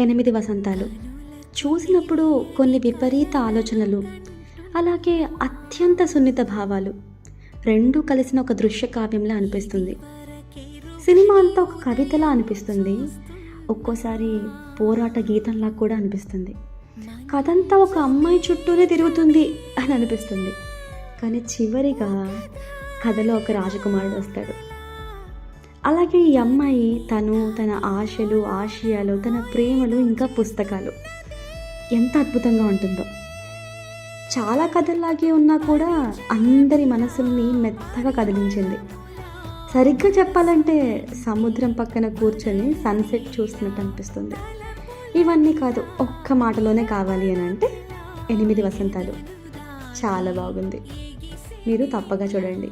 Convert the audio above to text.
ఎనిమిది వసంతాలు చూసినప్పుడు కొన్ని విపరీత ఆలోచనలు, అలాగే అత్యంత సున్నిత భావాలు రెండూ కలిసిన ఒక దృశ్య కావ్యంలా అనిపిస్తుంది. సినిమా అంతా ఒక కవితలా అనిపిస్తుంది, ఒక్కోసారి పోరాట గీతంలా కూడా అనిపిస్తుంది. కథంతా ఒక అమ్మాయి చుట్టూనే తిరుగుతుంది అని అనిపిస్తుంది. కానీ చివరిగా కథలో ఒక రాజకుమారుడు వస్తాడు. అలాగే ఈ అమ్మాయి తన ఆశలు, ఆశయాలు, తన ప్రేమలు, ఇంకా పుస్తకాలు ఎంత అద్భుతంగా ఉంటుందో. చాలా కథల్లాగే ఉన్నా కూడా అందరి మనసుల్ని మెత్తగా కదిలించింది. సరిగ్గా చెప్పాలంటే సముద్రం పక్కన కూర్చొని సన్సెట్ చూస్తున్నట్టు అనిపిస్తుంది. ఇవన్నీ కాదు, ఒక్క మాటలోనే కావాలి అని అంటే 8 వసంతాలు. చాలా బాగుంది, మీరు తప్పగా చూడండి.